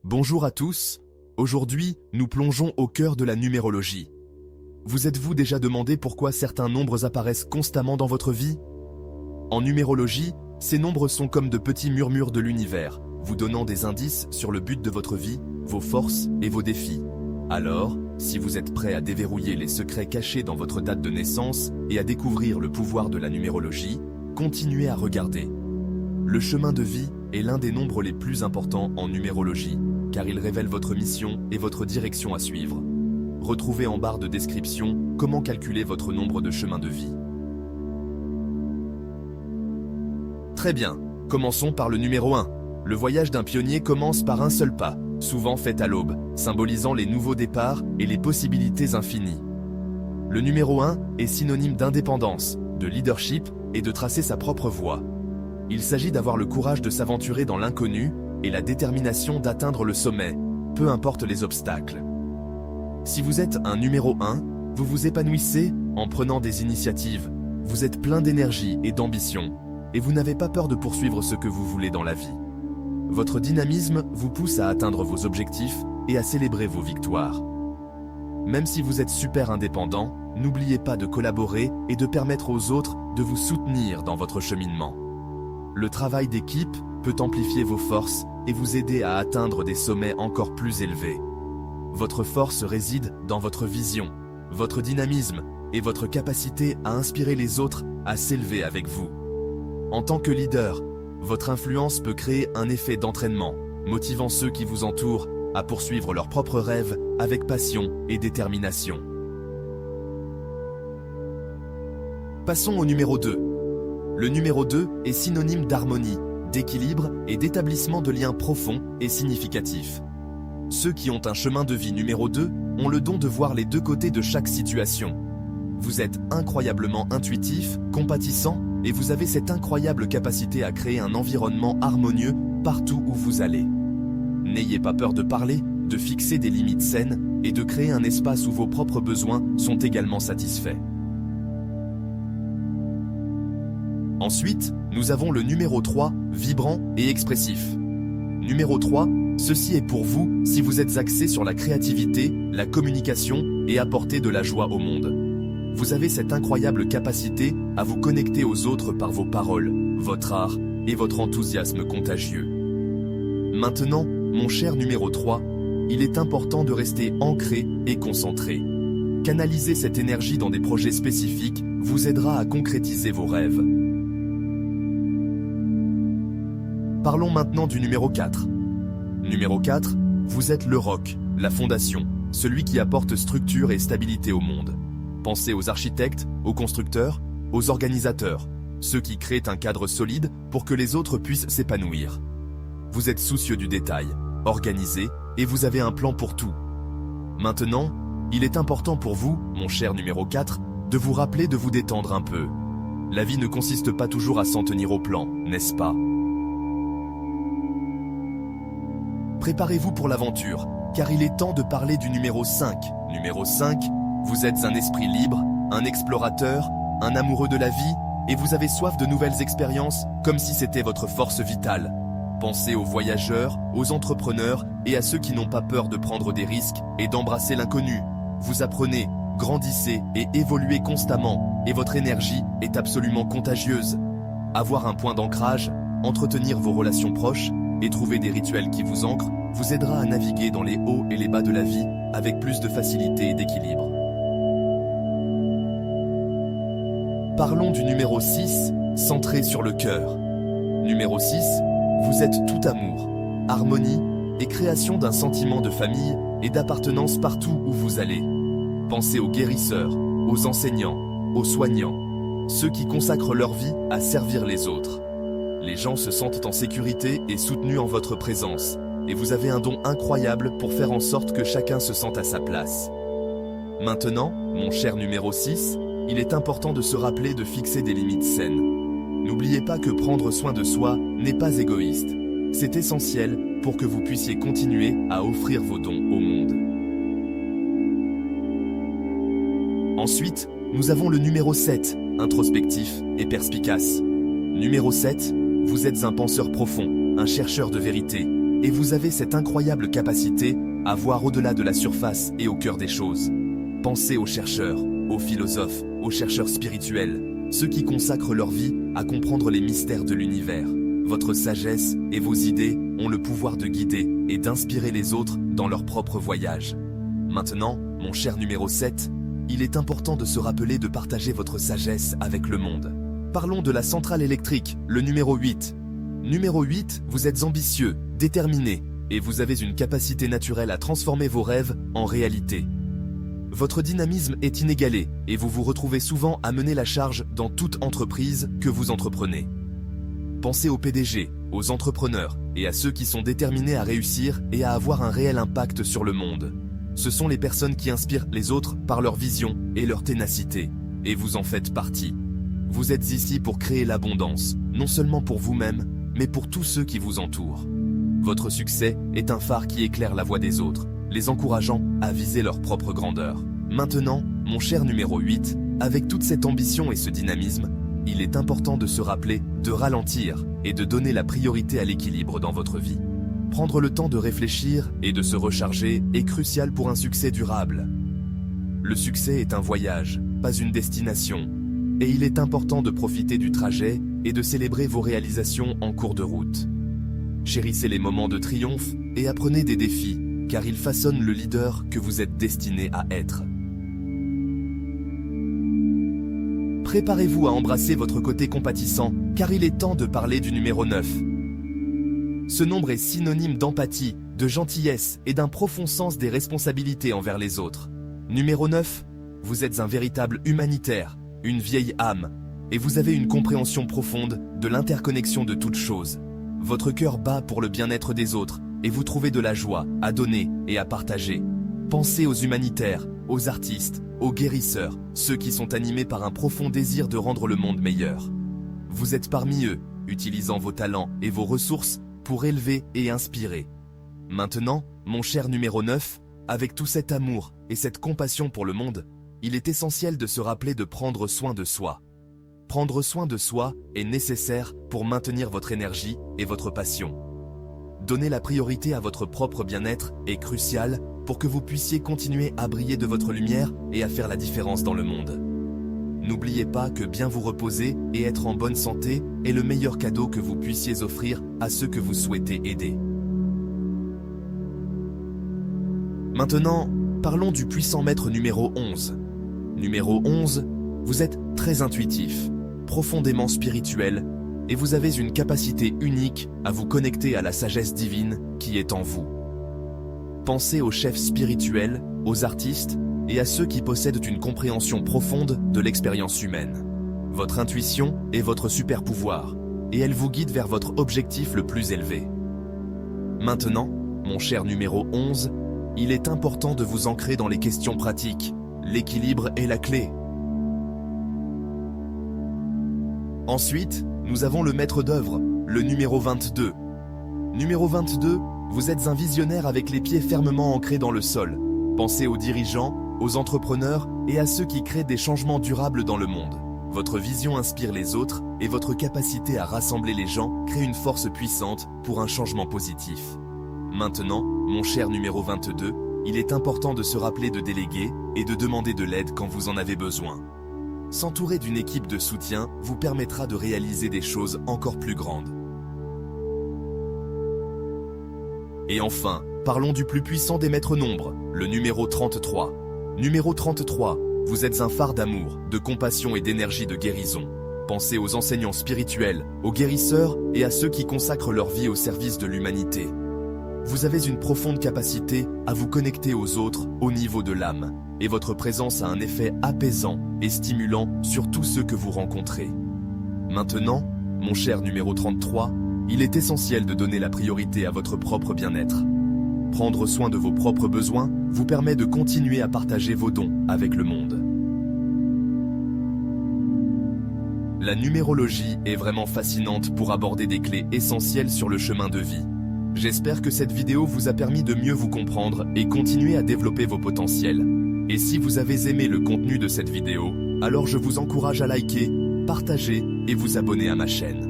Bonjour à tous, aujourd'hui, nous plongeons au cœur de la numérologie. Vous êtes-vous déjà demandé pourquoi certains nombres apparaissent constamment dans votre vie? En numérologie, ces nombres sont comme de petits murmures de l'univers, vous donnant des indices sur le but de votre vie, vos forces et vos défis. Alors, si vous êtes prêt à déverrouiller les secrets cachés dans votre date de naissance et à découvrir le pouvoir de la numérologie, continuez à regarder. Le chemin de vie est l'un des nombres les plus importants en numérologie, car il révèle votre mission et votre direction à suivre. Retrouvez en barre de description comment calculer votre nombre de chemin de vie. Très bien, commençons par le numéro 1. Le voyage d'un pionnier commence par un seul pas, souvent fait à l'aube, symbolisant les nouveaux départs et les possibilités infinies. Le numéro 1 est synonyme d'indépendance, de leadership et de tracer sa propre voie. Il s'agit d'avoir le courage de s'aventurer dans l'inconnu et la détermination d'atteindre le sommet, peu importe les obstacles. Si vous êtes un numéro 1, vous vous épanouissez en prenant des initiatives, vous êtes plein d'énergie et d'ambition, et vous n'avez pas peur de poursuivre ce que vous voulez dans la vie. Votre dynamisme vous pousse à atteindre vos objectifs et à célébrer vos victoires. Même si vous êtes super indépendant, n'oubliez pas de collaborer et de permettre aux autres de vous soutenir dans votre cheminement. Le travail d'équipe peut amplifier vos forces et vous aider à atteindre des sommets encore plus élevés. Votre force réside dans votre vision, votre dynamisme et votre capacité à inspirer les autres à s'élever avec vous. En tant que leader, votre influence peut créer un effet d'entraînement, motivant ceux qui vous entourent à poursuivre leurs propres rêves avec passion et détermination. Passons au numéro 2. Le numéro 2 est synonyme d'harmonie, d'équilibre et d'établissement de liens profonds et significatifs. Ceux qui ont un chemin de vie numéro 2 ont le don de voir les deux côtés de chaque situation. Vous êtes incroyablement intuitif, compatissant, et vous avez cette incroyable capacité à créer un environnement harmonieux partout où vous allez. N'ayez pas peur de parler, de fixer des limites saines et de créer un espace où vos propres besoins sont également satisfaits. Ensuite, nous avons le numéro 3, vibrant et expressif. Numéro 3, ceci est pour vous si vous êtes axé sur la créativité, la communication et apporter de la joie au monde. Vous avez cette incroyable capacité à vous connecter aux autres par vos paroles, votre art et votre enthousiasme contagieux. Maintenant, mon cher numéro 3, il est important de rester ancré et concentré. Canaliser cette énergie dans des projets spécifiques vous aidera à concrétiser vos rêves. Parlons maintenant du numéro 4. Numéro 4, vous êtes le roc, la fondation, celui qui apporte structure et stabilité au monde. Pensez aux architectes, aux constructeurs, aux organisateurs, ceux qui créent un cadre solide pour que les autres puissent s'épanouir. Vous êtes soucieux du détail, organisé, et vous avez un plan pour tout. Maintenant, il est important pour vous, mon cher numéro 4, de vous rappeler de vous détendre un peu. La vie ne consiste pas toujours à s'en tenir au plan, n'est-ce pas? Préparez-vous pour l'aventure, car il est temps de parler du numéro 5. Numéro 5, vous êtes un esprit libre, un explorateur, un amoureux de la vie, et vous avez soif de nouvelles expériences, comme si c'était votre force vitale. Pensez aux voyageurs, aux entrepreneurs et à ceux qui n'ont pas peur de prendre des risques et d'embrasser l'inconnu. Vous apprenez, grandissez et évoluez constamment, et votre énergie est absolument contagieuse. Avoir un point d'ancrage, entretenir vos relations proches, et trouver des rituels qui vous ancrent, vous aidera à naviguer dans les hauts et les bas de la vie avec plus de facilité et d'équilibre. Parlons du numéro 6, centré sur le cœur. Numéro 6, vous êtes tout amour, harmonie et création d'un sentiment de famille et d'appartenance partout où vous allez. Pensez aux guérisseurs, aux enseignants, aux soignants, ceux qui consacrent leur vie à servir les autres. Les gens se sentent en sécurité et soutenus en votre présence, et vous avez un don incroyable pour faire en sorte que chacun se sente à sa place. Maintenant, mon cher numéro 6, il est important de se rappeler de fixer des limites saines. N'oubliez pas que prendre soin de soi n'est pas égoïste. C'est essentiel pour que vous puissiez continuer à offrir vos dons au monde. Ensuite, nous avons le numéro 7, introspectif et perspicace. Numéro 7, vous êtes un penseur profond, un chercheur de vérité, et vous avez cette incroyable capacité à voir au-delà de la surface et au cœur des choses. Pensez aux chercheurs, aux philosophes, aux chercheurs spirituels, ceux qui consacrent leur vie à comprendre les mystères de l'univers. Votre sagesse et vos idées ont le pouvoir de guider et d'inspirer les autres dans leur propre voyage. Maintenant, mon cher numéro 7, il est important de se rappeler de partager votre sagesse avec le monde. Parlons de la centrale électrique, le numéro 8. Numéro 8, vous êtes ambitieux, déterminé, et vous avez une capacité naturelle à transformer vos rêves en réalité. Votre dynamisme est inégalé et vous vous retrouvez souvent à mener la charge dans toute entreprise que vous entreprenez. Pensez aux PDG, aux entrepreneurs et à ceux qui sont déterminés à réussir et à avoir un réel impact sur le monde. Ce sont les personnes qui inspirent les autres par leur vision et leur ténacité, et vous en faites partie. Vous êtes ici pour créer l'abondance, non seulement pour vous-même, mais pour tous ceux qui vous entourent. Votre succès est un phare qui éclaire la voie des autres, les encourageant à viser leur propre grandeur. Maintenant, mon cher numéro 8, avec toute cette ambition et ce dynamisme, il est important de se rappeler de ralentir et de donner la priorité à l'équilibre dans votre vie. Prendre le temps de réfléchir et de se recharger est crucial pour un succès durable. Le succès est un voyage, pas une destination, et il est important de profiter du trajet et de célébrer vos réalisations en cours de route. Chérissez les moments de triomphe et apprenez des défis, car ils façonnent le leader que vous êtes destiné à être. Préparez-vous à embrasser votre côté compatissant, car il est temps de parler du numéro 9. Ce nombre est synonyme d'empathie, de gentillesse et d'un profond sens des responsabilités envers les autres. Numéro 9, vous êtes un véritable humanitaire, une vieille âme, et vous avez une compréhension profonde de l'interconnexion de toutes choses. Votre cœur bat pour le bien-être des autres, et vous trouvez de la joie à donner et à partager. Pensez aux humanitaires, aux artistes, aux guérisseurs, ceux qui sont animés par un profond désir de rendre le monde meilleur. Vous êtes parmi eux, utilisant vos talents et vos ressources pour élever et inspirer. Maintenant, mon cher numéro 9, avec tout cet amour et cette compassion pour le monde, il est essentiel de se rappeler de prendre soin de soi. Prendre soin de soi est nécessaire pour maintenir votre énergie et votre passion. Donner la priorité à votre propre bien-être est crucial pour que vous puissiez continuer à briller de votre lumière et à faire la différence dans le monde. N'oubliez pas que bien vous reposer et être en bonne santé est le meilleur cadeau que vous puissiez offrir à ceux que vous souhaitez aider. Maintenant, parlons du puissant maître numéro 11. Numéro 11, vous êtes très intuitif, profondément spirituel, et vous avez une capacité unique à vous connecter à la sagesse divine qui est en vous. Pensez aux chefs spirituels, aux artistes et à ceux qui possèdent une compréhension profonde de l'expérience humaine. Votre intuition est votre super pouvoir, et elle vous guide vers votre objectif le plus élevé. Maintenant, mon cher numéro 11, il est important de vous ancrer dans les questions pratiques. L'équilibre est la clé. Ensuite, nous avons le maître d'œuvre, le numéro 22. Numéro 22, vous êtes un visionnaire avec les pieds fermement ancrés dans le sol. Pensez aux dirigeants, aux entrepreneurs et à ceux qui créent des changements durables dans le monde. Votre vision inspire les autres et votre capacité à rassembler les gens crée une force puissante pour un changement positif. Maintenant, mon cher numéro 22, il est important de se rappeler de déléguer et de demander de l'aide quand vous en avez besoin. S'entourer d'une équipe de soutien vous permettra de réaliser des choses encore plus grandes. Et enfin, parlons du plus puissant des maîtres nombres, le numéro 33. Numéro 33, vous êtes un phare d'amour, de compassion et d'énergie de guérison. Pensez aux enseignants spirituels, aux guérisseurs et à ceux qui consacrent leur vie au service de l'humanité. Vous avez une profonde capacité à vous connecter aux autres au niveau de l'âme, et votre présence a un effet apaisant et stimulant sur tous ceux que vous rencontrez. Maintenant, mon cher numéro 33, il est essentiel de donner la priorité à votre propre bien-être. Prendre soin de vos propres besoins vous permet de continuer à partager vos dons avec le monde. La numérologie est vraiment fascinante pour aborder des clés essentielles sur le chemin de vie. J'espère que cette vidéo vous a permis de mieux vous comprendre et continuer à développer vos potentiels. Et si vous avez aimé le contenu de cette vidéo, alors je vous encourage à liker, partager et vous abonner à ma chaîne.